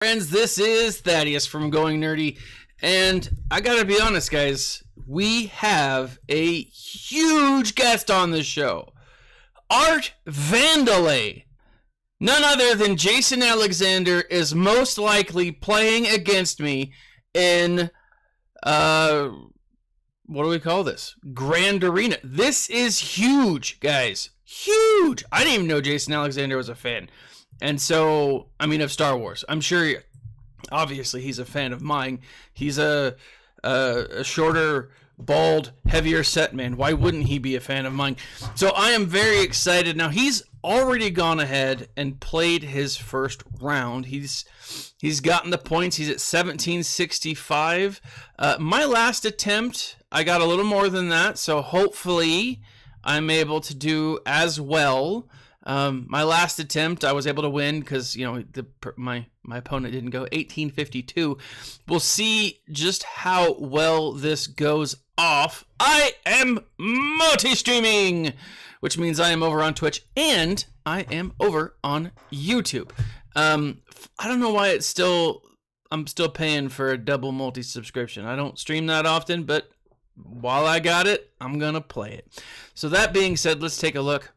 Friends, this is Thaddeus from Going Nerdy, and I gotta be honest, guys, we have a huge guest on the show. Art Vandelay. None other than Jason Alexander is most likely playing against me in, what do we call this? Grand Arena. This is huge, guys. Huge! I didn't even know Jason Alexander was a fan. And so, I mean, of Star Wars. I'm sure, obviously, he's a fan of mine. He's a shorter, bald, heavier set man. Why wouldn't he be a fan of mine? So I am very excited. Now, he's already gone ahead and played his first round. He's gotten the points. He's at 1765. My last attempt, I got a little more than that. So hopefully, I'm able to do as well. My last attempt, I was able to win because, you know, my opponent didn't go. 1852. We'll see just how well this goes off. I am multi-streaming, which means I am over on Twitch and I am over on YouTube. I don't know why I'm still paying for a double multi-subscription. I don't stream that often, but while I got it, I'm going to play it. So that being said, let's take a look.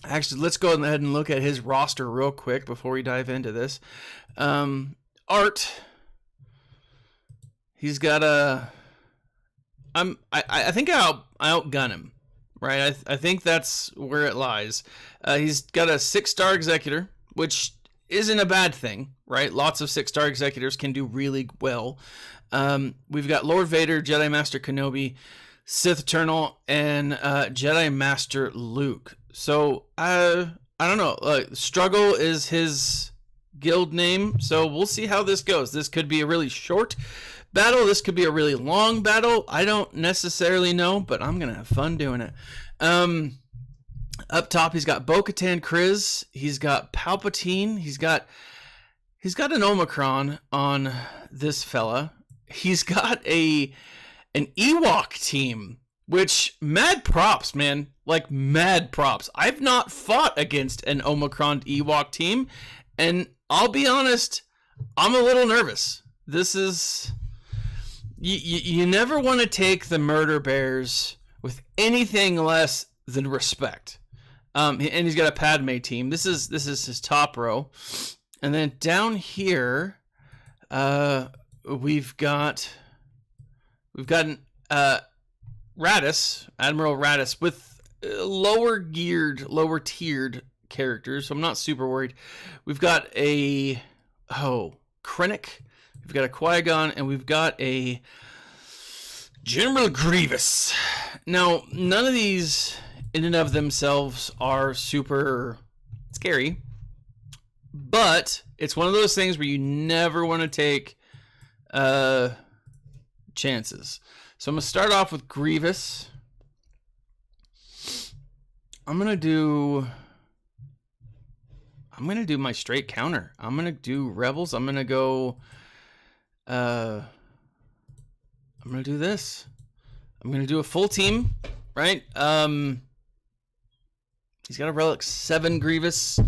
Actually, let's go ahead and look at his roster real quick before we dive into this. Art. He's got a... I think I outgun him, right? I think that's where it lies. He's got a 6-star executor, which isn't a bad thing, right? Lots of 6-star executors can do really well. We've got Lord Vader, Jedi Master Kenobi, Sith Eternal, and Jedi Master Luke. So, I don't know. Struggle is his guild name, so we'll see how this goes. This could be a really short battle. This could be a really long battle. I don't necessarily know, but I'm going to have fun doing it. Up top, he's got Bo-Katan Kryze. He's got Palpatine. He's got an Omicron on this fella. He's got an Ewok team, which, mad props, man. Like, mad props. I've not fought against an Omicron Ewok team, and I'll be honest, I'm a little nervous. This is... You never want to take the Murder Bears with anything less than respect. And he's got a Padme team. This is his top row. And then down here, we've got Raddus, Admiral Raddus, with lower tiered characters, so I'm not super worried. We've got a Krennic, we've got a Qui-Gon, and we've got a General Grievous. Now, none of these in and of themselves are super scary, but it's one of those things where you never want to take chances. So I'm going to start off with Grievous. I'm going to do my straight counter. I'm going to do Rebels. I'm going to go... I'm going to do this. I'm going to do a full team, right? He's got a Relic 7 Grievous.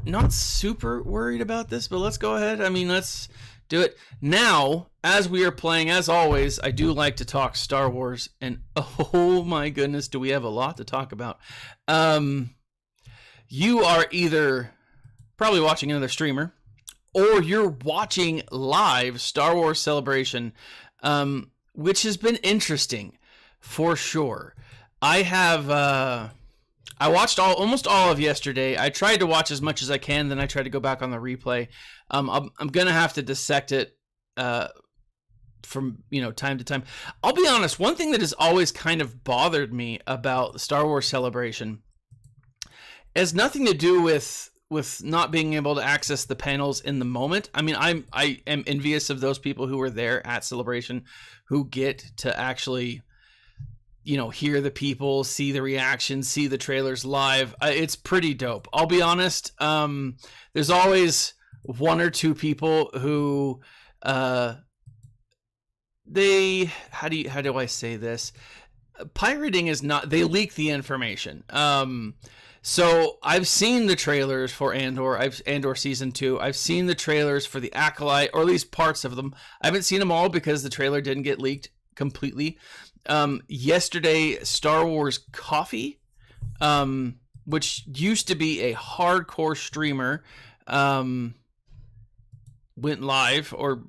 Not super worried about this, but let's go ahead. I mean, let's do it. Now, as we are playing, as always, I do like to talk Star Wars, and oh my goodness, do we have a lot to talk about. You are either probably watching another streamer, or you're watching live Star Wars Celebration, which has been interesting, for sure. I watched almost all of yesterday. I tried to watch as much as I can, then I tried to go back on the replay. I'm going to have to dissect it from time to time. I'll be honest, one thing that has always kind of bothered me about the Star Wars Celebration has nothing to do with not being able to access the panels in the moment. I mean, I am envious of those people who were there at Celebration who get to actually hear the people, see the reactions, see the trailers live. It's pretty dope. I'll be honest. There's always one or two people who how do I say this? Pirating is not, they leak the information. So I've seen the trailers for Andor season 2. I've seen the trailers for the Acolyte, or at least parts of them. I haven't seen them all because the trailer didn't get leaked completely. Yesterday, Star Wars Coffee, which used to be a hardcore streamer, went live, or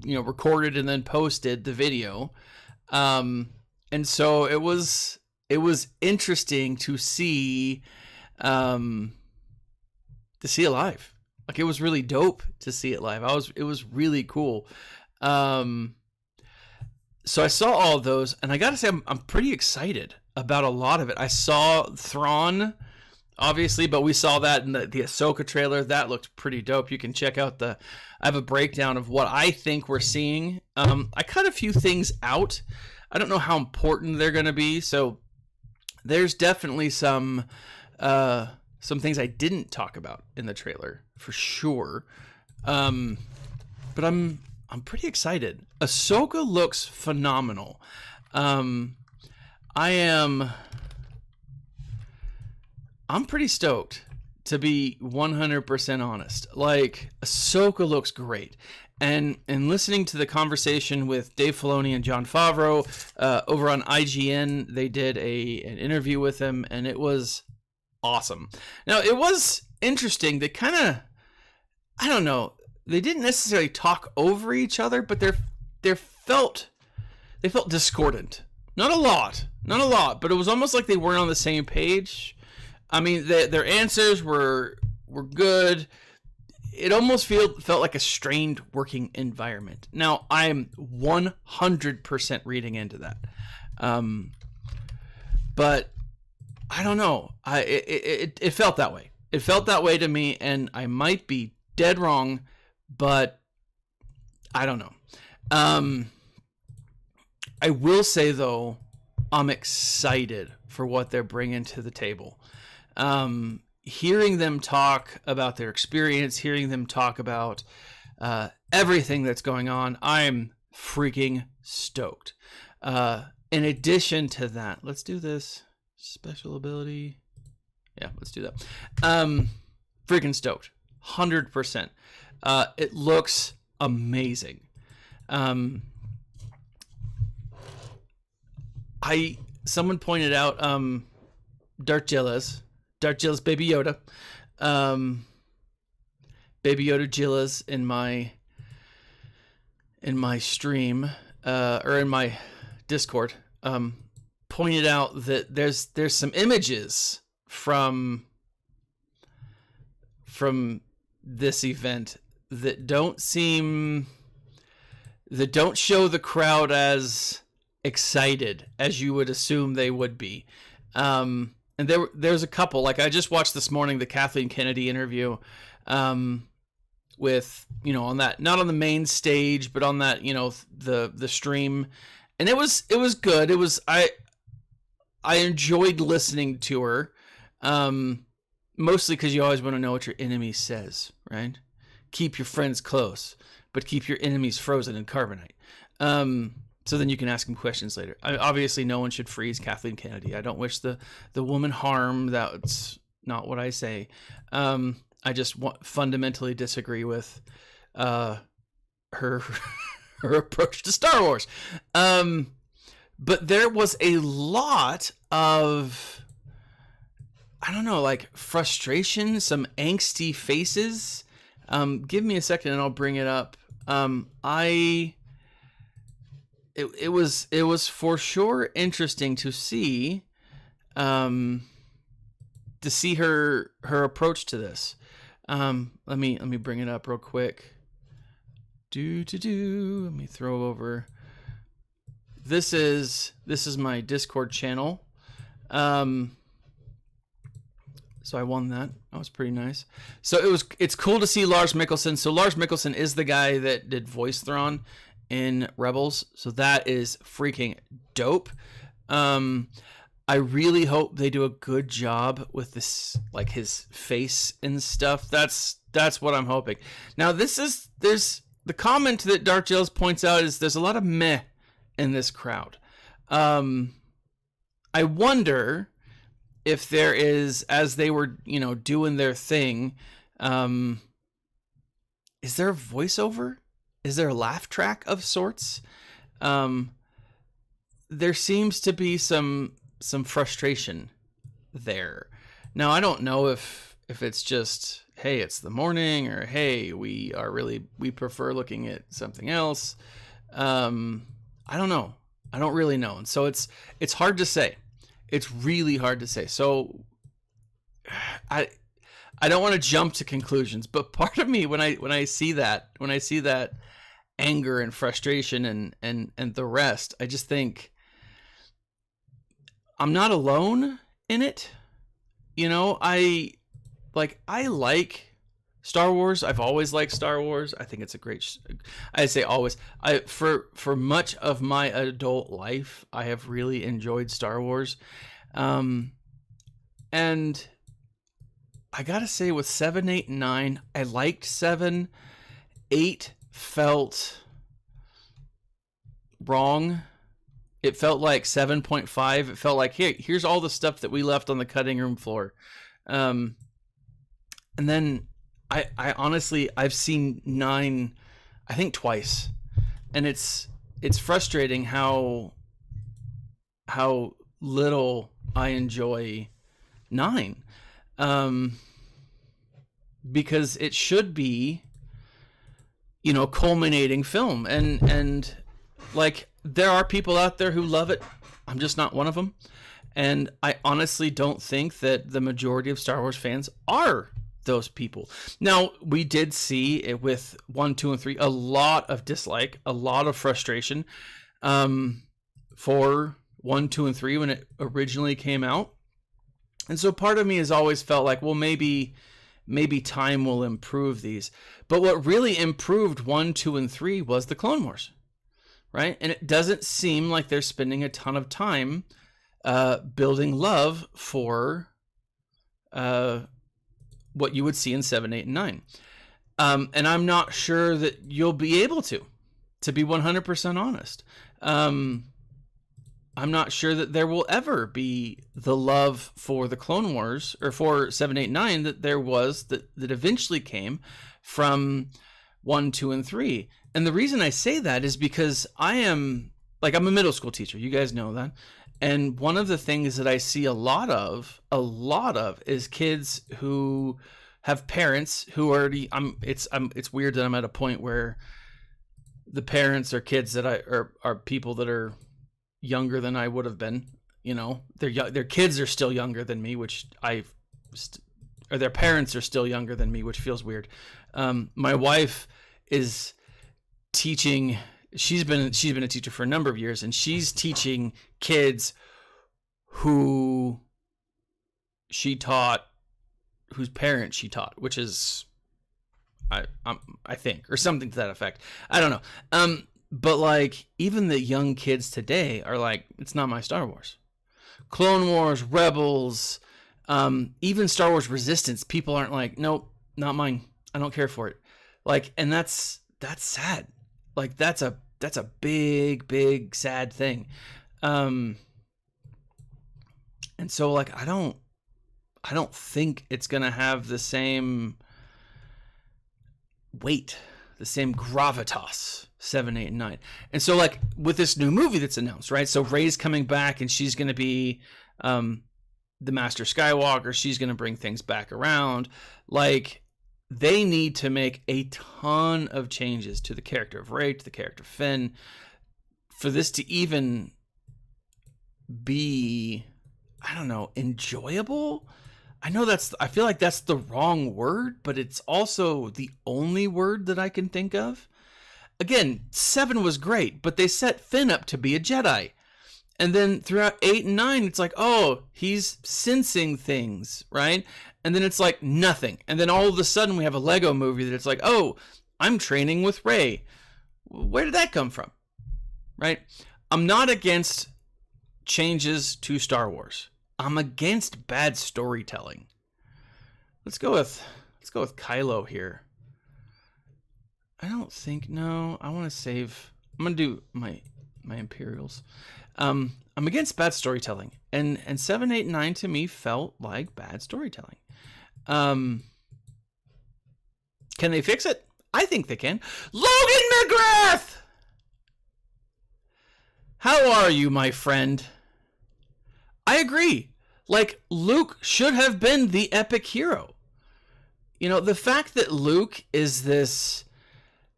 recorded and then posted the video. And so it was interesting to see it live. Like, it was really dope to see it live. It was really cool. So I saw all of those, and I gotta say, I'm pretty excited about a lot of it. I saw Thrawn, obviously, but we saw that in the Ahsoka trailer. That looked pretty dope. You can check out I have a breakdown of what I think we're seeing. I cut a few things out. I don't know how important they're going to be, so there's definitely some things I didn't talk about in the trailer for sure. But I'm pretty excited. Ahsoka looks phenomenal. I'm pretty stoked, to be 100% honest. Like, Ahsoka looks great. And listening to the conversation with Dave Filoni and Jon Favreau over on IGN, they did an interview with him, and it was awesome. Now, it was interesting. They kind of, I don't know, they didn't necessarily talk over each other, but they felt discordant. Not a lot, but it was almost like they weren't on the same page. I mean, their answers were good. It almost felt like a strained working environment. Now, I'm 100% reading into that. But I don't know. It felt that way. It felt that way to me, and I might be dead wrong, but I don't know. I will say, though, I'm excited for what they're bringing to the table. Hearing them talk about their experience, hearing them talk about everything that's going on, I'm freaking stoked. In addition to that, let's do this. Special ability. Yeah, let's do that. Freaking stoked. 100%. It looks amazing. Someone pointed out Darth Gillis Baby Yoda. Baby Yoda Gillis in my stream, or in my Discord, pointed out that there's some images from this event that don't show the crowd as excited as you would assume they would be. And there's a couple. Like, I just watched this morning the Kathleen Kennedy interview, with, on that, not on the main stage, but on that, the stream, and it was good. It was, I enjoyed listening to her, mostly because you always want to know what your enemy says, right? Keep your friends close, but keep your enemies frozen in carbonite. So then you can ask him questions later. Obviously, no one should freeze Kathleen Kennedy. I don't wish the woman harm. That's not what I say. I just fundamentally disagree with her approach to Star Wars. But there was a lot of, I don't know, like frustration, some angsty faces. Give me a second and I'll bring it up. It was for sure interesting to see her approach to this. Let me bring it up real quick. Let me throw over. This is my Discord channel. So I won that. That was pretty nice. So it's cool to see Lars Mikkelsen. So Lars Mikkelsen is the guy that did voice Thrawn in Rebels. So that is freaking dope. I really hope they do a good job with this, like his face and stuff. That's what I'm hoping. Now there's the comment that Darth Gillis points out is there's a lot of meh in this crowd. I wonder if there is, as they were, doing their thing, is there a voiceover? Is there a laugh track of sorts? There seems to be some frustration there. Now, I don't know if it's just, hey, it's the morning, or hey, we prefer looking at something else. I don't know. I don't really know. And so it's hard to say. It's really hard to say. So I don't want to jump to conclusions, but part of me when I see that anger and frustration and the rest, I just think I'm not alone in it. I like Star Wars. I've always liked Star Wars. I think it's a great, I say always, for much of my adult life, I have really enjoyed Star Wars. And I gotta say, with 7, 8, and 9, I liked 7. 8 felt wrong. It felt like 7.5. It felt like, hey, here's all the stuff that we left on the cutting room floor. And then I honestly, I've seen 9, I think twice, and it's frustrating how little I enjoy 9. Because it should be, culminating film, and like, there are people out there who love it. I'm just not one of them. And I honestly don't think that the majority of Star Wars fans are those people. Now, we did see it with 1, 2, and 3, a lot of dislike, a lot of frustration for 1, 2, and 3 when it originally came out. And so part of me has always felt like, well, maybe time will improve these. But what really improved 1, 2, and 3 was the Clone Wars, right? And it doesn't seem like they're spending a ton of time building love for what you would see in 7, 8, and 9. And I'm not sure that you'll be able to be 100% honest. I'm not sure that there will ever be the love for the Clone Wars, or for 7, 8, 9 that there was, that eventually came from 1, 2, and 3. And the reason I say that is because I'm a middle school teacher. You guys know that. And one of the things that I see a lot of is kids who have parents who already, it's weird that I'm at a point where the parents are kids that are people that are younger than I would have been. Their kids are still younger than me, which or their parents are still younger than me, which feels weird. My wife is teaching. She's been a teacher for a number of years, and she's teaching kids whose parents she taught, which is, I think, or something to that effect. I don't know. But like, even the young kids today are like, it's not my Star Wars. Clone Wars, Rebels, even Star Wars Resistance, people aren't like, nope, not mine. I don't care for it. Like, and that's sad. Like, that's a big, big, sad thing. And so, like, I don't think it's gonna have the same weight, the same gravitas, 7, 8, and 9. And so, like, with this new movie that's announced, right? So Rey's coming back, and she's gonna be the Master Skywalker. She's gonna bring things back around. Like, they need to make a ton of changes to the character of Rey, to the character of Finn, for this to even be, I don't know, enjoyable. I feel like that's the wrong word, but it's also the only word that I can think of. Again, 7 was great, but they set Finn up to be a Jedi. And then throughout 8 and 9, it's like, oh, he's sensing things, right? And then it's like nothing. And then all of a sudden we have a Lego movie that it's like, oh, I'm training with Rey. Where did that come from? Right? I'm not against changes to Star Wars. I'm against bad storytelling. Let's go with Kylo here. I don't think, no, I want to save, I'm going to do my Imperials. I'm against bad storytelling, and 7, 8, 9 to me felt like bad storytelling. Can they fix it? I think they can. Logan McGrath! How are you, my friend? I agree. Like, Luke should have been the epic hero. You know, the fact that Luke is this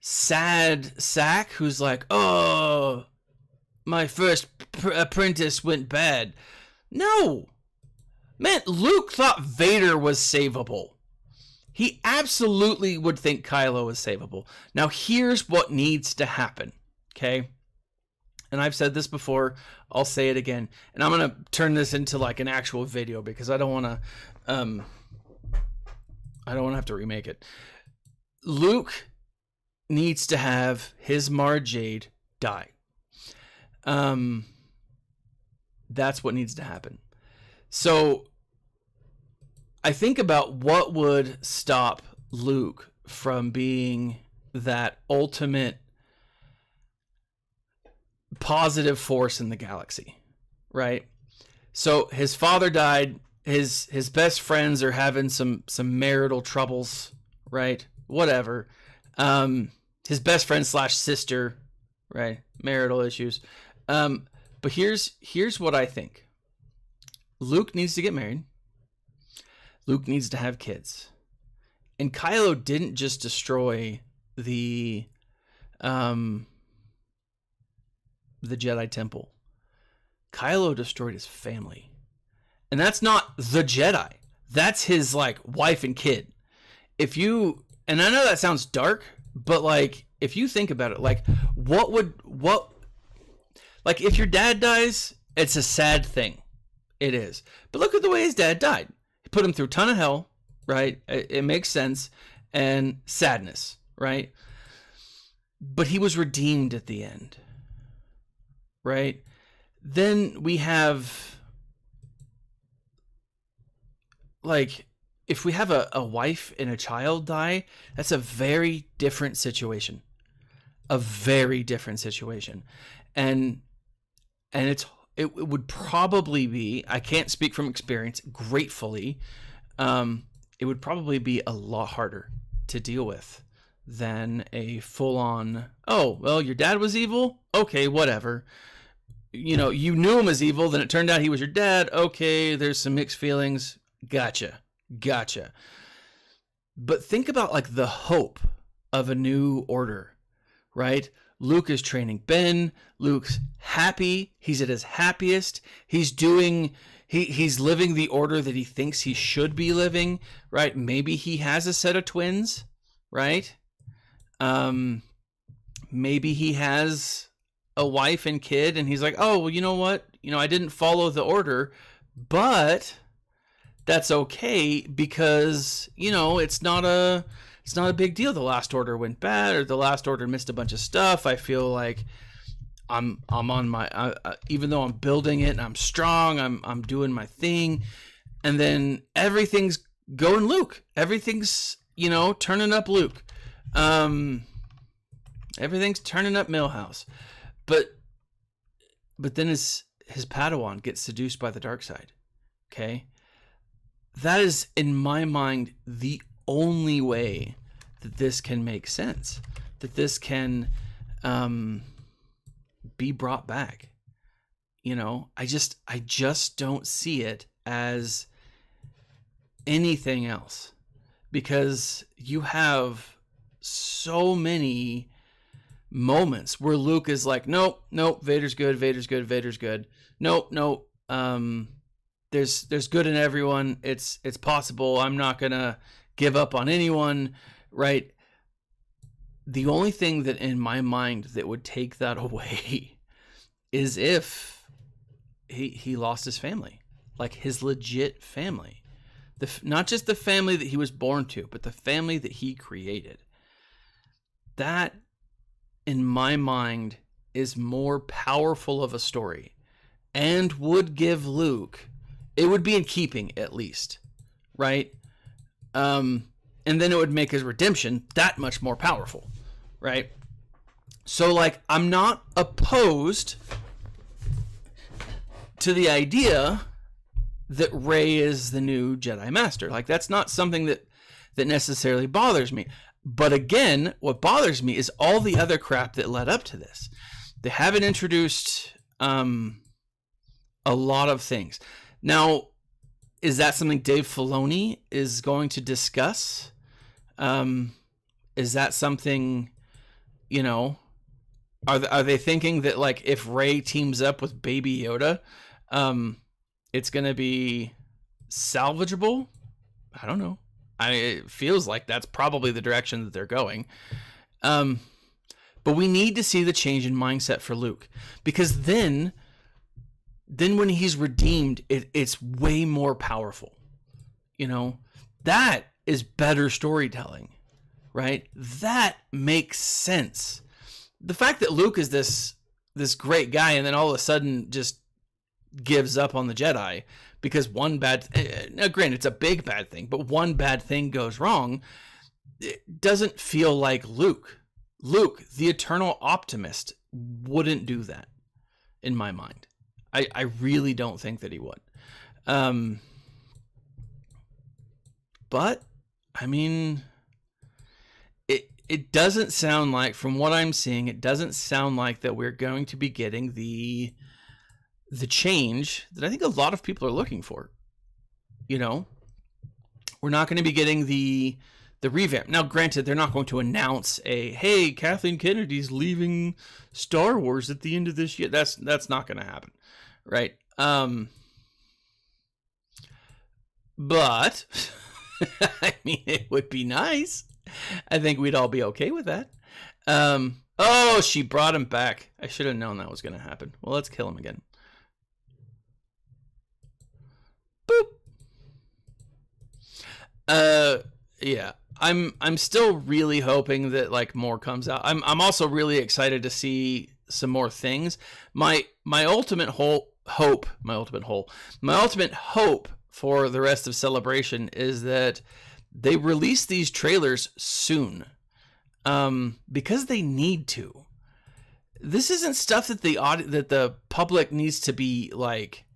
sad sack who's like, oh, my first apprentice went bad. No. Man, Luke thought Vader was savable. He absolutely would think Kylo is savable. Now, here's what needs to happen, okay? And I've said this before. I'll say it again. And I'm going to turn this into like an actual video because I don't want to have to remake it. Luke needs to have his Mara Jade die. That's what needs to happen. So I think about what would stop Luke from being that ultimate positive force in the galaxy, right? So his father died. His best friends are having some marital troubles, right? Whatever. His best friend / sister, right? Marital issues. But here's what I think. Luke needs to get married. Luke needs to have kids. And Kylo didn't just destroy the Jedi Temple. Kylo destroyed his family. And that's not the Jedi. That's his like wife and kid. And I know that sounds dark, but like if you think about it, like like if your dad dies, it's a sad thing. It is. But look at the way his dad died. He put him through a ton of hell, right? It makes sense. And sadness, right? But he was redeemed at the end, right? Then we have, like, if we have a wife and a child die, that's a very different situation. A very different situation. And it would probably be, I can't speak from experience, gratefully, it would probably be a lot harder to deal with than a full-on, oh, well, your dad was evil? Okay, whatever. You know, you knew him as evil, then it turned out he was your dad. Okay, there's some mixed feelings. Gotcha. But think about, like, the hope of a new order, right? Luke is training Ben. Luke's happy. He's at his happiest. He's living the order that he thinks he should be living, right? Maybe he has a set of twins, right? Maybe he has a wife and kid, and he's like, oh, well, you know what? You know, I didn't follow the order, but that's okay because, you know, it's not a big deal. The Last Order went bad, or the Last Order missed a bunch of stuff. I feel like I'm on my, even though I'm building it and I'm strong, I'm doing my thing. And then everything's going Luke. Everything's, you know, turning up Luke. Everything's turning up Milhouse. But then his Padawan gets seduced by the dark side. Okay? That is, in my mind, the only way that this can make sense. That this can be brought back. You know, I just don't see it as anything else. Because you have so many moments where Luke is like, nope, Vader's good. Nope. There's good in everyone. It's possible. I'm not gonna give up on anyone, right? The only thing that in my mind that would take that away is if he lost his family, like his legit family, not just the family that he was born to, but the family that he created. That, in my mind, is more powerful of a story and would give Luke, it would be in keeping at least, right? And then it would make his redemption that much more powerful, right? So, like, I'm not opposed to the idea that Rey is the new Jedi Master. Like, that's not something that necessarily bothers me. But again, what bothers me is all the other crap that led up to this. They haven't introduced a lot of things. Now, is that something Dave Filoni is going to discuss? Is that something, you know, are they thinking that, like, if Rey teams up with Baby Yoda, it's going to be salvageable? I don't know. It feels like that's probably the direction that they're going. But we need to see the change in mindset for Luke, because then when he's redeemed, it's way more powerful. You know, that is better storytelling, right? That makes sense. The fact that Luke is this great guy and then all of a sudden just gives up on the Jedi because one bad, now granted, it's a big bad thing, but one bad thing goes wrong, it doesn't feel like Luke. Luke, the eternal optimist, wouldn't do that in my mind. I really don't think that he would. But, I mean, it doesn't sound like, from what I'm seeing, it doesn't sound like that we're going to be getting the change that I think a lot of people are looking for. You know, we're not going to be getting the revamp. Now, granted, they're not going to announce hey, Kathleen Kennedy's leaving Star Wars at the end of this year. That's not going to happen, right? But I mean, it would be nice. I think we'd all be okay with that. Oh, she brought him back. I should have known that was going to happen. Well, let's kill him again. Boop. Yeah. I'm still really hoping that, like, more comes out. I'm also really excited to see some more things. My ultimate hope for the rest of Celebration is that they release these trailers soon, because they need to. This isn't stuff that the public needs to be, like,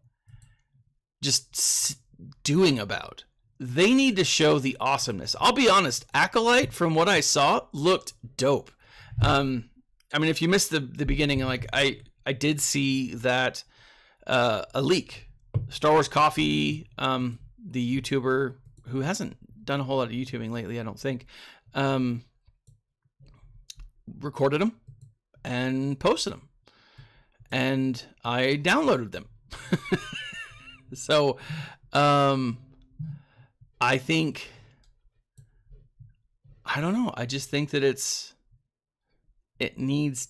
just doing about. They need to show the awesomeness. I'll be honest, Acolyte, from what I saw, looked dope. I mean, if you missed the beginning, like, I did see that a leak. Star Wars Coffee, the YouTuber who hasn't done a whole lot of YouTubing lately, I don't think, recorded them and posted them, and I downloaded them. So, I think, I don't know. I just think that there needs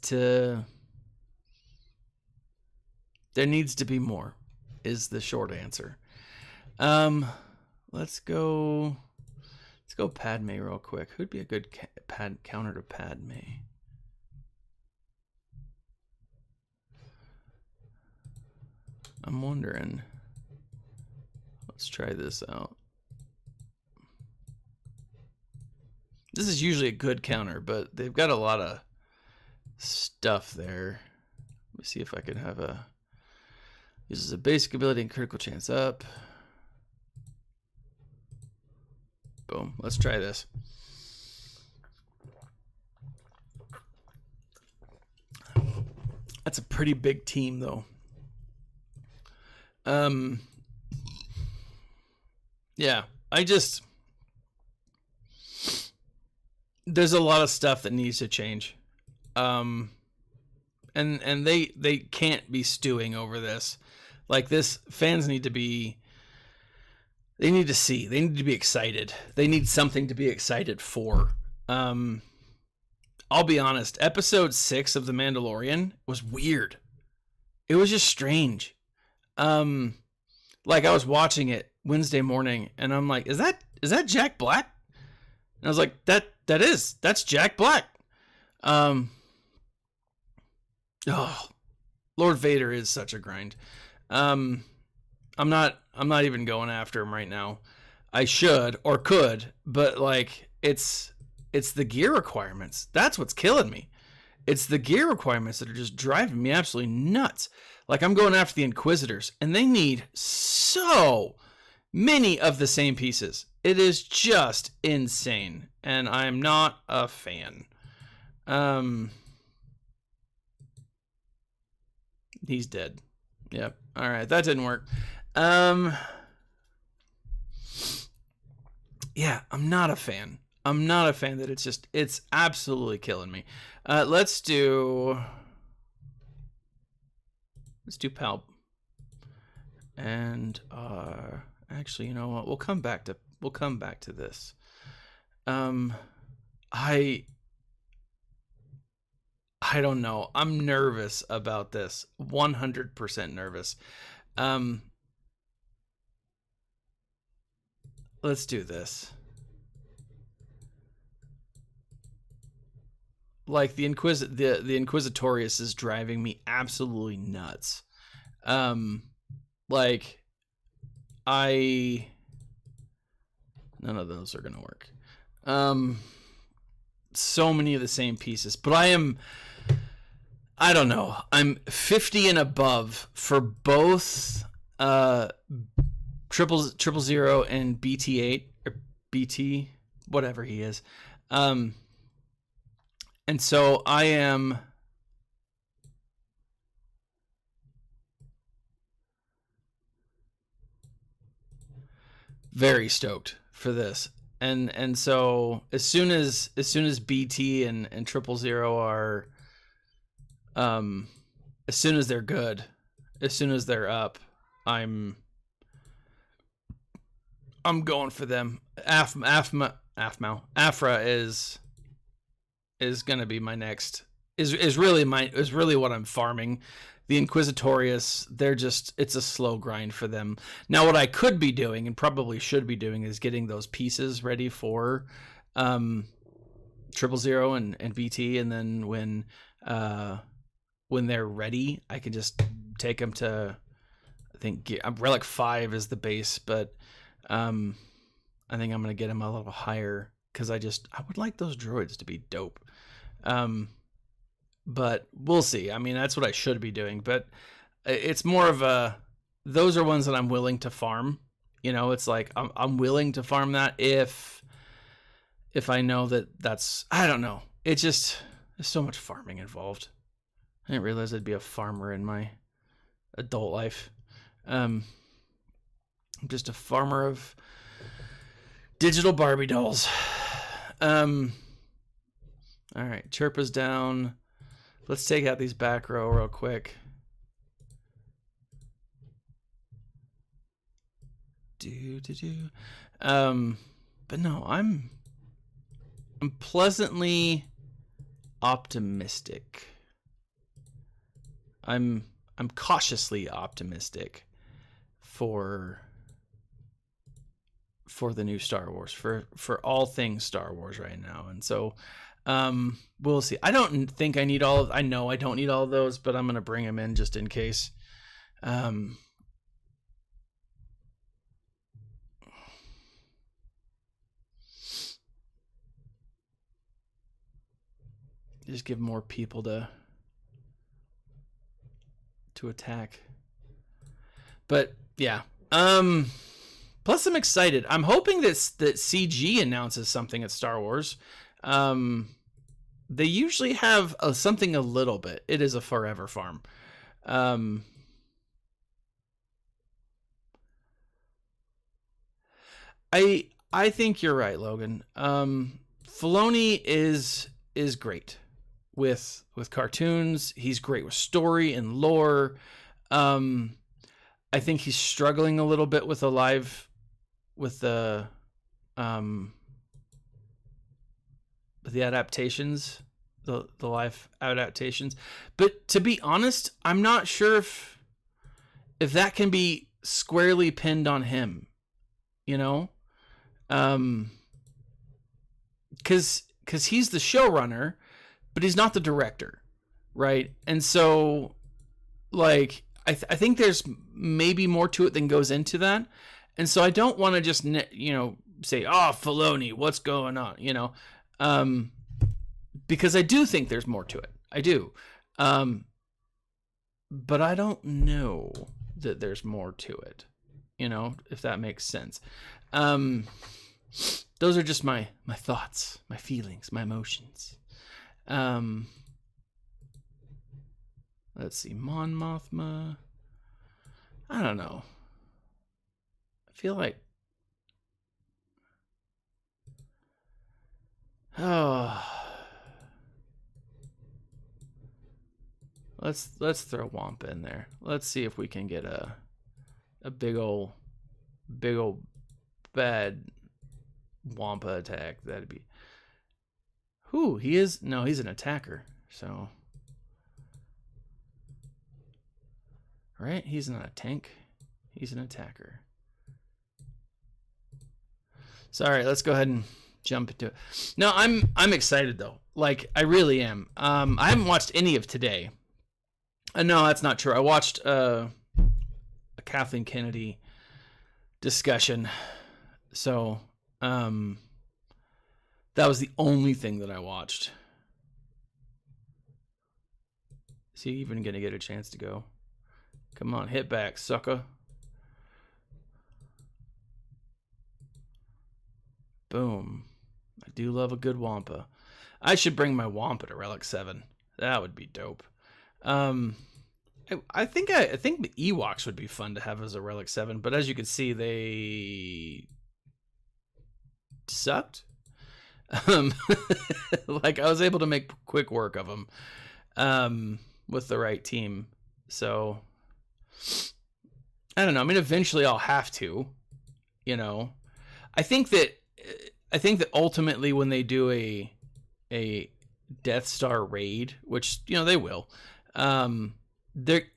to be more, is the short answer. Let's go Padme real quick. Who'd be a good counter to Padme? I'm wondering. Let's try this out. This is usually a good counter, but they've got a lot of stuff there. Let me see if I can have uses a basic ability and critical chance up. Boom. Let's try this. That's a pretty big team, though. Yeah, there's a lot of stuff that needs to change. And they can't be stewing over this. Like, this, fans need to be, they need to see, they need to be excited. They need something to be excited for. I'll be honest, episode 6 of The Mandalorian was weird. It was just strange. Like, I was watching it Wednesday morning and I'm like, is that Jack Black? And I was like, that's Jack Black. Oh, Lord Vader is such a grind. I'm not even going after him right now. I should or could, but, like, it's the gear requirements. That's what's killing me. It's the gear requirements that are just driving me absolutely nuts. Like, I'm going after the Inquisitors, and they need so many of the same pieces. It is just insane, and I'm not a fan. He's dead. Yep. All right, that didn't work. Yeah, I'm not a fan. I'm not a fan that it's absolutely killing me. Let's do Palp. And actually, you know what? We'll come back to this. I don't know. I'm nervous about this. 100% nervous. Let's do this. Like, the Inquisitorius is driving me absolutely nuts. Like, none of those are gonna work. So many of the same pieces, but I don't know. I'm 50 and above for both triple zero and BT8 or BT, whatever he is. And so I am very stoked for this. And so as soon as BT and 000 are as soon as they're good, as soon as they're up, I'm going for them. Afra is gonna be my next. Is really what I'm farming. The Inquisitorius, it's a slow grind for them. Now, what I could be doing and probably should be doing is getting those pieces ready for 000 and BT, and then when they're ready, I can just take them to, I think Relic 5 is the base, but I think I'm gonna get them a little higher because I would like those droids to be dope. But we'll see. I mean, that's what I should be doing, but it's more of those are ones that I'm willing to farm. You know, it's like I'm willing to farm that if I know that's, I don't know. It's just, there's so much farming involved. I didn't realize I'd be a farmer in my adult life. I'm just a farmer of digital Barbie dolls. All right, Chirpa's down. Let's take out these back row real quick. But no, I'm pleasantly optimistic. I'm cautiously optimistic for the new Star Wars, for all things Star Wars right now. And so we'll see. I don't think I need all of, I know I don't need all of those, but I'm going to bring them in just in case. Just give more people to attack. But yeah. Plus I'm excited. I'm hoping that CG announces something at Star Wars. They usually have something a little bit. It is a forever farm. I think you're right, Logan. Filoni is great with cartoons. He's great with story and lore. I think he's struggling a little bit with the adaptations, the live adaptations. But to be honest, I'm not sure if that can be squarely pinned on him, you know? Cause he's the showrunner, but he's not the director. Right. And so like, I think there's maybe more to it than goes into that. And so I don't want to just, say, oh, Filoni, what's going on? Because I do think there's more to it. I do. But I don't know that there's more to it, if that makes sense. Those are just my thoughts, my feelings, my emotions. Let's see, Mon Mothma. I don't know. I feel like, let's throw Wampa in there. Let's see if we can get a big old bad Wampa attack. That'd be. Who he is? No, he's an attacker. So, right? He's not a tank. He's an attacker. So, all right, let's go ahead and jump into it. No, I'm excited though. Like, I really am. I haven't watched any of today. No, that's not true. I watched a Kathleen Kennedy discussion. So, that was the only thing that I watched. Is he even going to get a chance to go? Come on, hit back, sucker. Boom. I do love a good Wampa. I should bring my Wampa to Relic 7. That would be dope. I think the Ewoks would be fun to have as a Relic 7, but as you can see, they sucked. Like, I was able to make quick work of them with the right team. So, I don't know. I mean, eventually I'll have to, I think that ultimately when they do a Death Star raid, which, they will,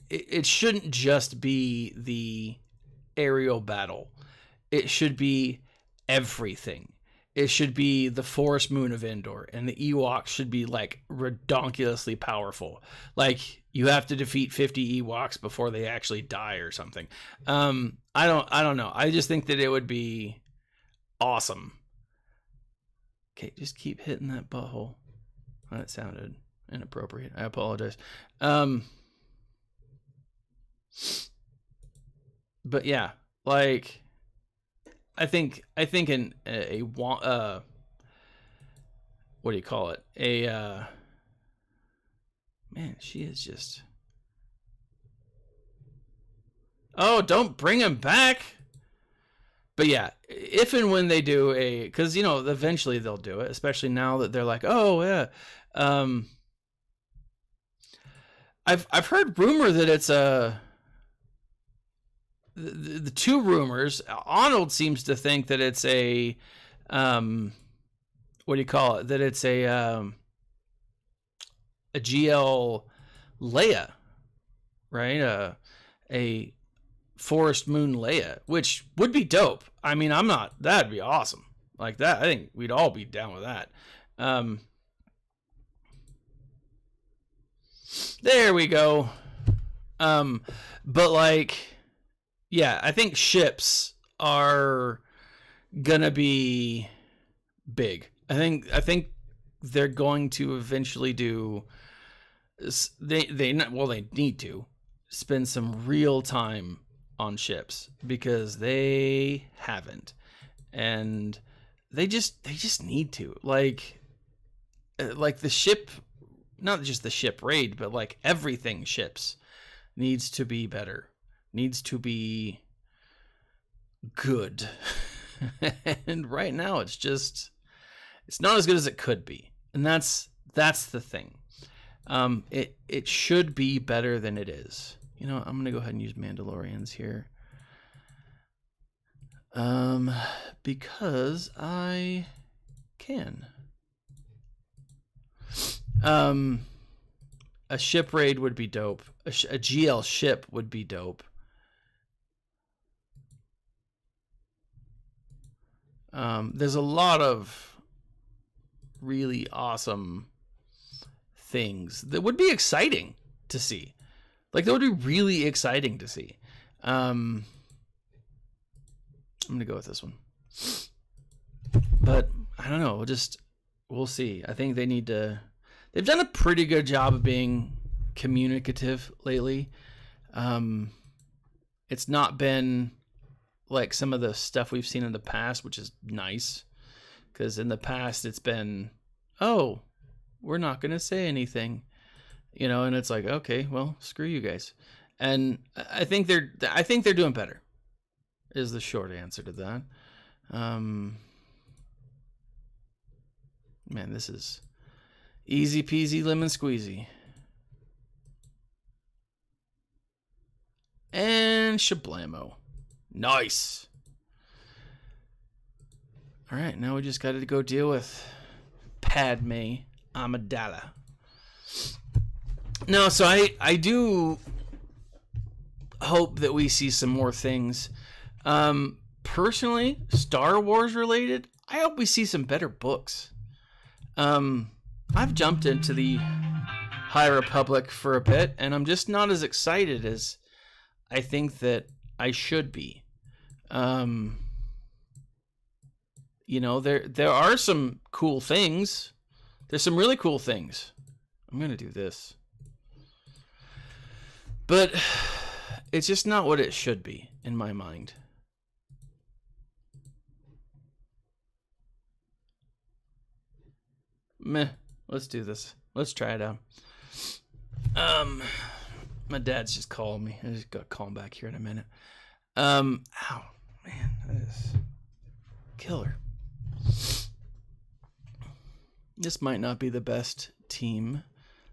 it shouldn't just be the aerial battle. It should be everything. It should be the Forest Moon of Endor, and the Ewoks should be like redonkulously powerful. Like, you have to defeat 50 Ewoks before they actually die or something. I don't know. I just think that it would be awesome. Okay, just keep hitting that butthole. That sounded inappropriate. I apologize. But yeah, like, I think in a what do you call it? Man, she is just. Oh, don't bring him back. But yeah, if and when they do because eventually they'll do it, especially now that they're like, oh yeah. I've heard rumor that it's the two rumors. Arnold seems to think that it's a what do you call it? That it's a GL Leia, right? A Forest Moon Leia, which would be dope. I mean, that'd be awesome. Like that, I think we'd all be down with that. There we go. But like, yeah, I think ships are gonna be big. I think they're going to eventually do. They need to spend some real time on ships because they haven't, and they just need to like the ship, not just the ship raid, but like everything ships needs to be better, needs to be good. And right now it's not as good as it could be, and that's the thing. It should be better than it is. I'm gonna go ahead and use Mandalorians here, because I can. A ship raid would be dope. A GL ship would be dope. There's a lot of really awesome things that would be exciting to see. Like, that would be really exciting to see. I'm going to go with this one. But, I don't know. We'll see. I think they need to they've done a pretty good job of being communicative lately. It's not been like some of the stuff we've seen in the past, which is nice, because in the past it's been, oh, we're not going to say anything, and it's like, okay, well, screw you guys. And I think they're doing better, is the short answer to that. Man, this is easy peasy lemon squeezy. And shablamo. Nice. All right, now we just got to go deal with Padme Amidala. No, so I do hope that we see some more things. Personally, Star Wars related, I hope we see some better books. I've jumped into the High Republic for a bit, and I'm just not as excited as I think that I should be. There are some cool things. There's some really cool things. I'm going to do this. But it's just not what it should be in my mind. Meh. Let's do this. Let's try it out. My dad's just calling me. I just got to call him back here in a minute. Ow, man, that is killer. This might not be the best team.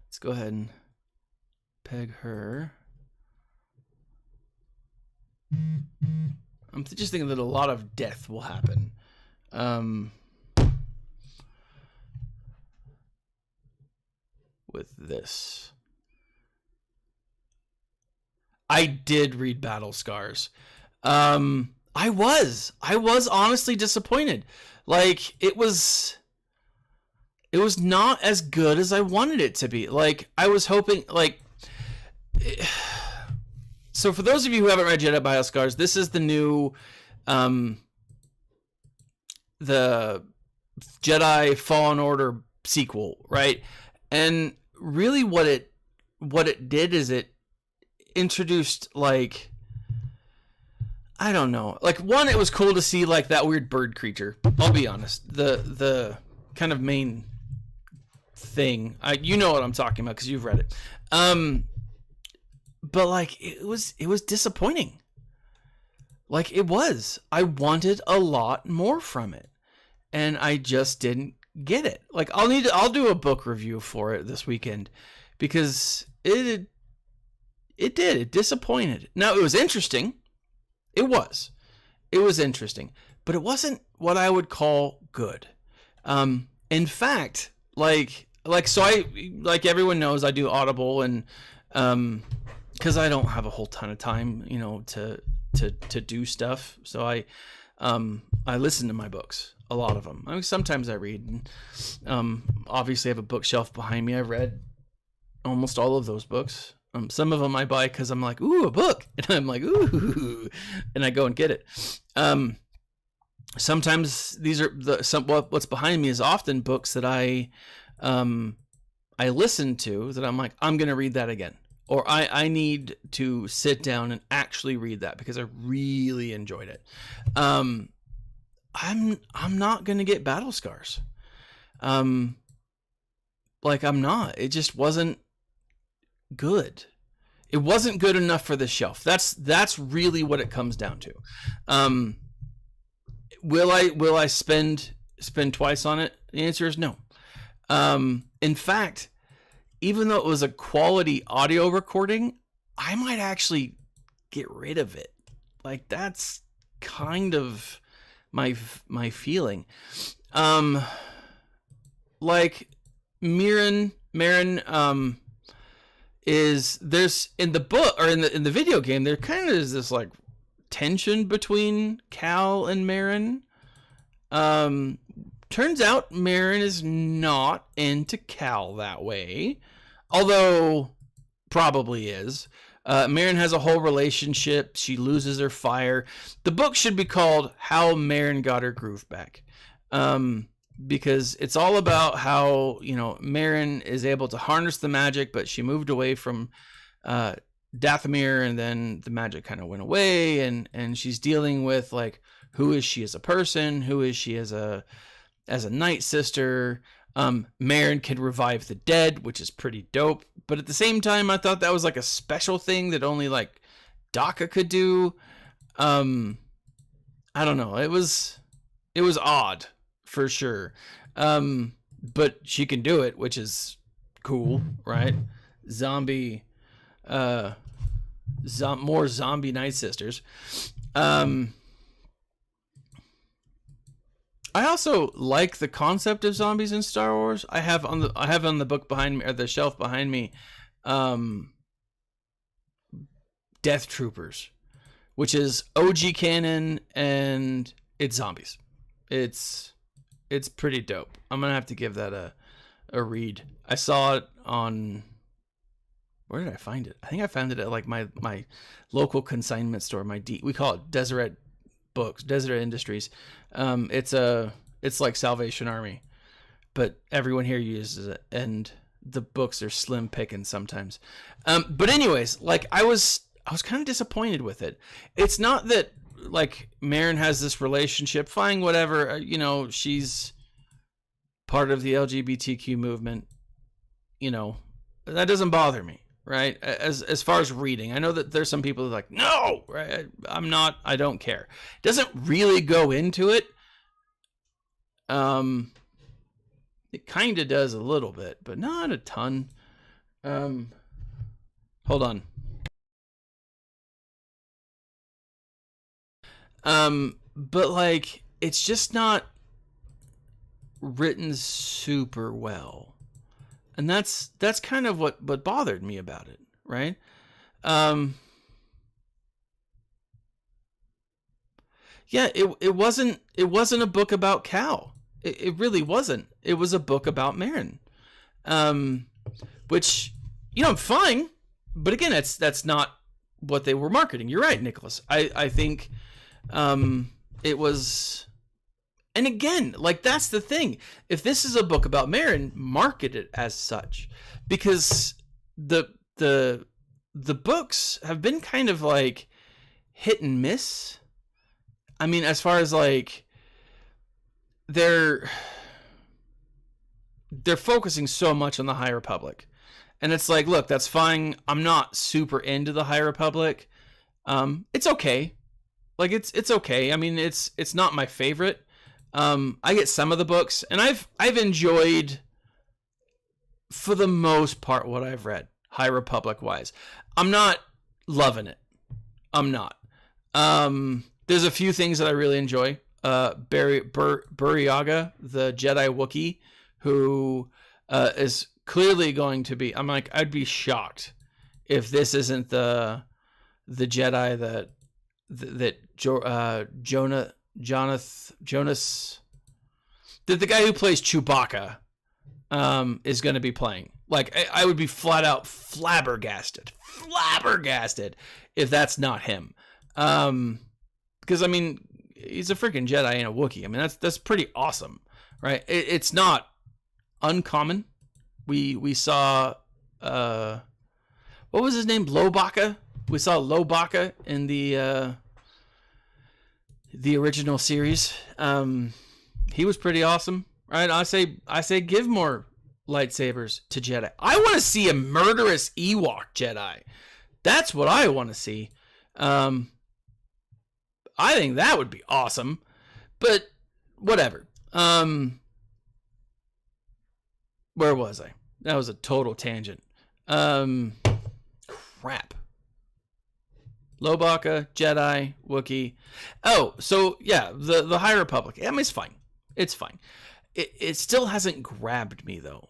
Let's go ahead and peg her. I'm just thinking that a lot of death will happen. With this. I did read Battle Scars. I was honestly disappointed. Like, it was not as good as I wanted it to be. Like, I was hoping, like, so for those of you who haven't read Jedi Battle Scars, this is the new, the Jedi Fallen Order sequel, right? And really what it did is it introduced, like, I don't know, like, one, it was cool to see like that weird bird creature. I'll be honest, the kind of main thing, you know what I'm talking about because you've read it. But like it was disappointing. Like, it was. I wanted a lot more from it, and I just didn't get it. Like, I'll do a book review for it this weekend because it disappointed. Now, it was interesting. It was interesting, but it wasn't what I would call good. In fact, like so like everyone knows, I do Audible, and because I don't have a whole ton of time, to do stuff. So I listen to my books, a lot of them. I mean, sometimes I read. And, obviously, I have a bookshelf behind me. I've read almost all of those books. Some of them I buy because I'm like, ooh, a book, and I'm like, ooh, and I go and get it. Sometimes these are what's behind me is often books that I listen to that I'm like, I'm gonna read that again, or I need to sit down and actually read that because I really enjoyed it. I'm not gonna get Battle Scars. Like, I'm not. It just wasn't good. It wasn't good enough for the shelf. That's really what it comes down to. Will I spend twice on it? The answer is no. In fact, even though it was a quality audio recording, I might actually get rid of it. Like, that's kind of my feeling. Like, Marin is, there's in the book, or in the video game, there kind of is this like tension between Cal and Marin. Turns out Marin is not into Cal that way, although probably is. Marin has a whole relationship. She loses her fire. The book should be called How Marin Got Her Groove Back. because it's all about how, you know, Meryn is able to harness the magic, but she moved away from Dathomir, and then the magic kind of went away, and she's dealing with like, who is she as a person, who is she as a Night Sister. Meryn can revive the dead, which is pretty dope, but at the same time I thought that was like a special thing that only like Daka could do. I don't know, it was odd for sure, but she can do it, which is cool, right? Zombie, more zombie Night Sisters. I also like the concept of zombies in Star Wars. I have on the book behind me, or the shelf behind me, Death Troopers, which is OG canon, and it's zombies. It's pretty dope. I'm gonna have to give that a read. I saw it on, where did I find it? I think I found it at like my local consignment store. We call it Deseret Books, Deseret Industries. It's like Salvation Army, but everyone here uses it, and the books are slim pickings sometimes. But anyways, like I was kind of disappointed with it. It's not that like Meryn has this relationship, fine, whatever, you know, she's part of the LGBTQ movement, you know, that doesn't bother me, right? As far as reading, I know that there's some people who are like, no, right? I don't care. It doesn't really go into it. It kind of does a little bit, but not a ton. Hold on. But like, it's just not written super well. And that's kind of what bothered me about it, right? Yeah, it wasn't a book about Cal. It really wasn't. It was a book about Meryn. Which, you know, fine, but again, that's not what they were marketing. You're right, Nicholas. I think it was, and again, like that's the thing. If this is a book about Meryn, market it as such, because the books have been kind of like hit and miss. I mean, as far as like they're focusing so much on the High Republic, and it's like, look, that's fine. I'm not super into the High Republic. It's okay. Like it's okay. I mean, it's not my favorite. I get some of the books, and I've enjoyed, for the most part, what I've read, High Republic wise. I'm not loving it. I'm not. There's a few things that I really enjoy. Buryaga, the Jedi Wookiee, who is clearly going to be. I'm like, I'd be shocked if this isn't the Jedi Jonas, the guy who plays Chewbacca, is going to be playing. Like, I would be flat out flabbergasted if that's not him. Because I mean, he's a freaking Jedi and a Wookiee. I mean, that's pretty awesome, right? It's not uncommon. We saw what was his name? Lobaka. We saw Lobaka in the original series. He was pretty awesome, right? I say give more lightsabers to Jedi. I want to see a murderous Ewok Jedi. That's what I want to see. I think that would be awesome, but whatever. Where was I? That was a total tangent. Crap. Lobaka, Jedi, Wookiee. Oh, so yeah, the High Republic. I mean, it's fine. It's fine. It still hasn't grabbed me though.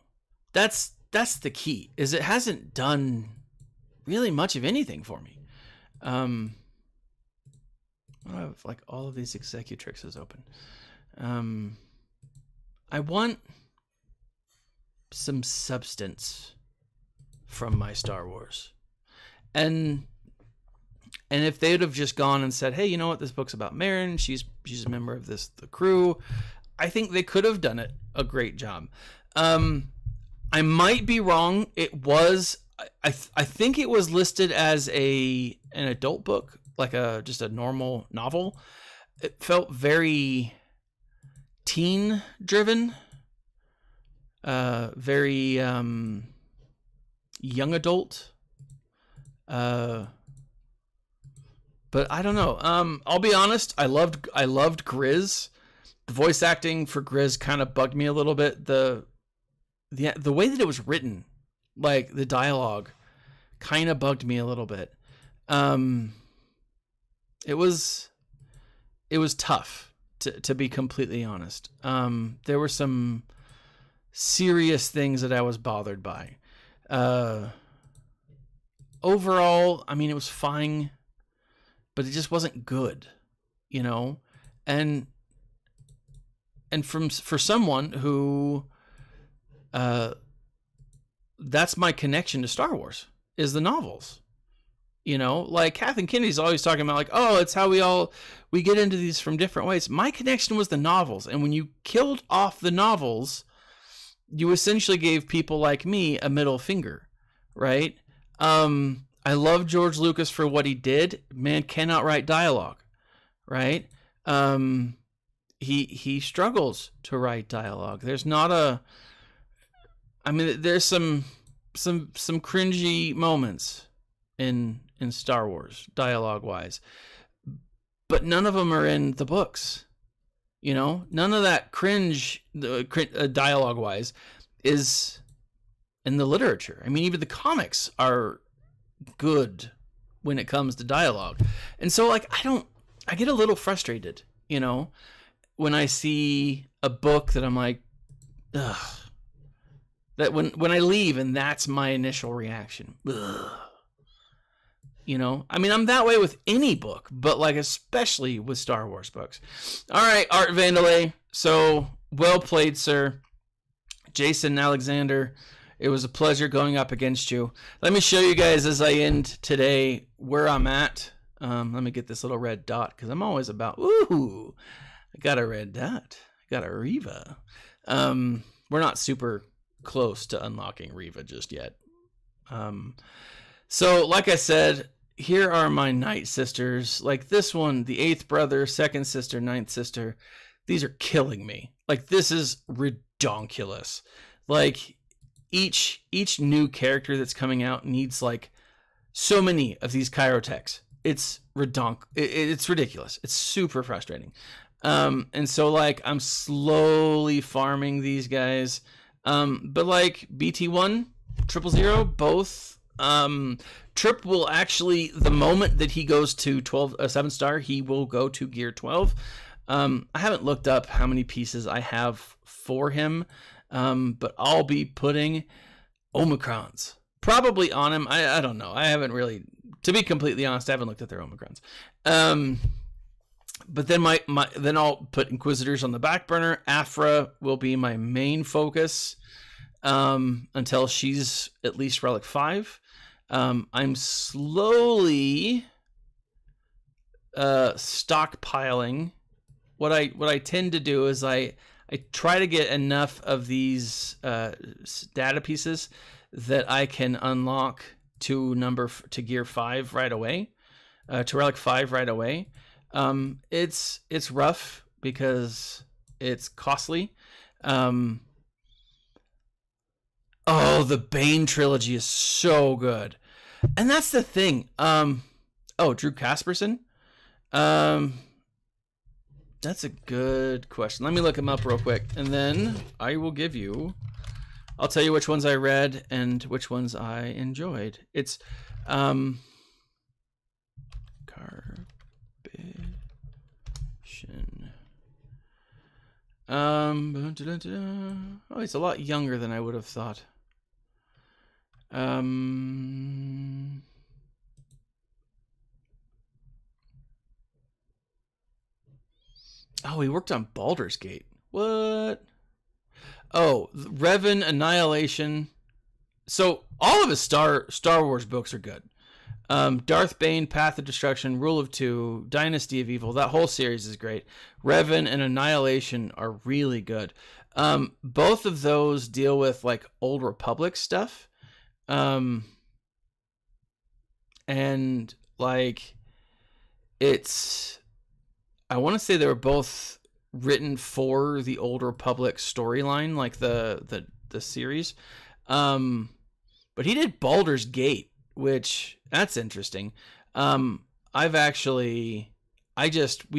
That's the key. Is it hasn't done really much of anything for me. I have like all of these executrixes open. I want some substance from my Star Wars, and if they'd have just gone and said, hey, you know what, this book's about Meryn, she's a member of the crew, I think they could have done it a great job. I might be wrong. It was, I think it was listed as an adult book, like just a normal novel. It felt very teen driven, very young adult. But I don't know. I'll be honest. I loved Grizz. The voice acting for Grizz kind of bugged me a little bit. The way that it was written, like the dialogue, kind of bugged me a little bit. It was tough to be completely honest. There were some serious things that I was bothered by. Overall, I mean, it was fine, but it just wasn't good, you know? And for someone who, that's my connection to Star Wars, is the novels. You know, like Kathleen Kennedy's always talking about, like, oh, it's how we get into these from different ways. My connection was the novels. And when you killed off the novels, you essentially gave people like me a middle finger, right? I love George Lucas for what he did. Man cannot write dialogue, right? He struggles to write dialogue. There's not there's some cringy moments in Star Wars dialogue wise, but none of them are in the books. You know, none of that cringe dialogue wise is in the literature. I mean, even the comics are good when it comes to dialogue. And so, like, I get a little frustrated, you know, when I see a book that I'm like, ugh. That when I leave and that's my initial reaction. Ugh. You know, I mean, I'm that way with any book, but like especially with Star Wars books. All right, Art Vandelay. So well played, sir. Jason Alexander, it was a pleasure going up against you. Let me show you guys as I end today where I'm at. Let me get this little red dot because I'm always about, ooh, I got a red dot. I got a Reva. We're not super close to unlocking Reva just yet. So like I said, here are my Night Sisters. Like this one, the 8th brother, 2nd sister, 9th sister. These are killing me. Like this is redonkulous. Like each new character that's coming out needs like so many of these chirotechs. It's it's ridiculous. It's super frustrating. And so like I'm slowly farming these guys. But like BT1, 000, both. Trip will actually, the moment that he goes to 7-star, he will go to gear 12. I haven't looked up how many pieces I have for him, but I'll be putting Omicrons probably on him. I don't know. I haven't really, to be completely honest, I haven't looked at their Omicrons. But then then I'll put Inquisitors on the back burner. Aphra will be my main focus until she's at least Relic 5. I'm slowly stockpiling. What I tend to do is I try to get enough of these data pieces that I can unlock to gear 5 right away, to Relic 5 right away. It's rough because it's costly. Oh, the Bane trilogy is so good. And that's the thing. Drew Casperson? That's a good question. Let me look him up real quick. And then I'll tell you which ones I read and which ones I enjoyed. It's, Carbation. He's a lot younger than I would have thought. He worked on Baldur's Gate. What? Oh, Revan, Annihilation. So all of his Star Wars books are good. Darth Bane, Path of Destruction, Rule of Two, Dynasty of Evil. That whole series is great. Revan and Annihilation are really good. Both of those deal with like Old Republic stuff. And like I want to say they were both written for the Old Republic storyline, like the series. But he did Baldur's Gate, which that's interesting. We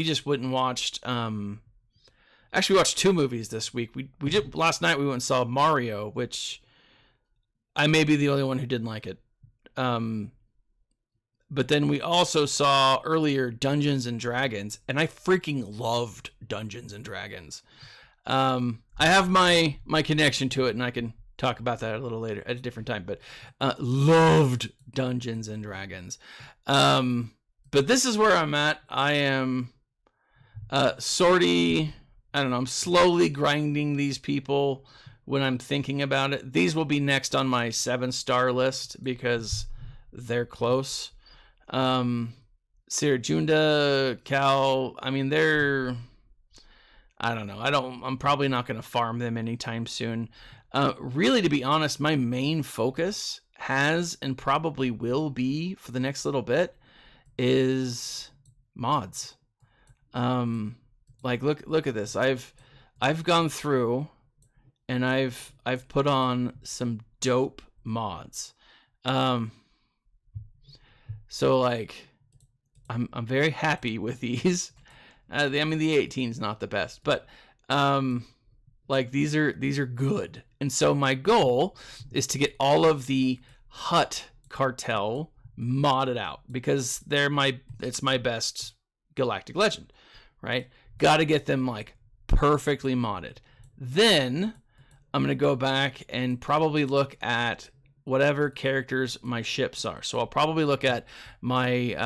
just went and watched, actually watched 2 movies this week. We did last night. We went and saw Mario, which I may be the only one who didn't like it. But then we also saw earlier Dungeons and Dragons, and I freaking loved Dungeons and Dragons. I have my connection to it, and I can talk about that a little later at a different time, but loved Dungeons and Dragons. But this is where I'm at. I am I'm slowly grinding these people when I'm thinking about it. These will be next on my 7-star list because they're close. Sirajunda, Cal, I mean, I don't know. I'm probably not going to farm them anytime soon. Really, to be honest, my main focus has and probably will be for the next little bit is mods. Like look at this. I've gone through and I've put on some dope mods. So like I'm very happy with these. The 18's not the best, but like these are good. And so my goal is to get all of the Hut cartel modded out because it's my best galactic legend, right? Got to get them like perfectly modded. Then I'm going to go back and probably look at whatever characters my ships are. So I'll probably look at my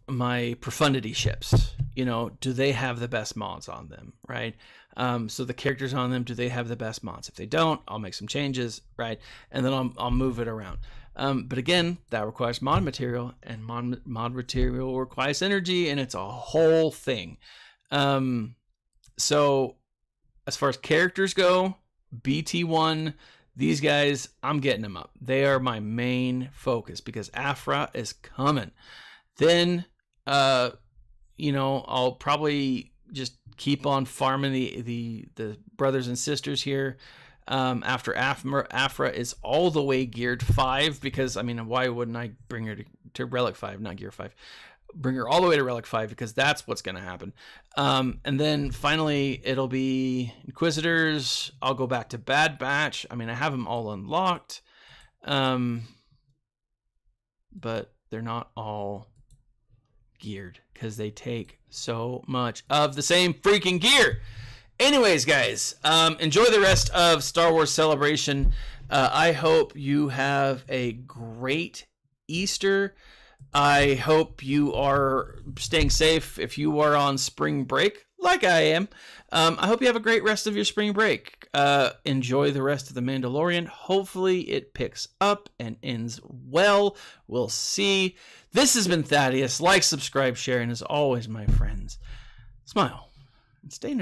my profundity ships. Do they have the best mods on them, right? So the characters on them, do they have the best mods? If they don't, I'll make some changes, right? And then I'll move it around. But again, that requires mod material, and mod material requires energy, and it's a whole thing. So as far as characters go, BT1, these guys, I'm getting them up. They are my main focus because Aphra is coming. Then, I'll probably just keep on farming the brothers and sisters here. After Aphra is all the way geared 5, because why wouldn't I bring her to Relic 5, not Gear 5? Bring her all the way to Relic 5 because that's what's going to happen. And then finally it'll be Inquisitors. I'll go back to Bad Batch. I have them all unlocked. But they're not all geared because they take so much of the same freaking gear. Anyways, guys, enjoy the rest of Star Wars Celebration. I hope you have a great Easter. I hope you are staying safe if you are on spring break, like I am. I hope you have a great rest of your spring break. Enjoy the rest of The Mandalorian. Hopefully it picks up and ends well. We'll see. This has been Thaddeus. Like, subscribe, share, and as always, my friends, smile and stay nerdy.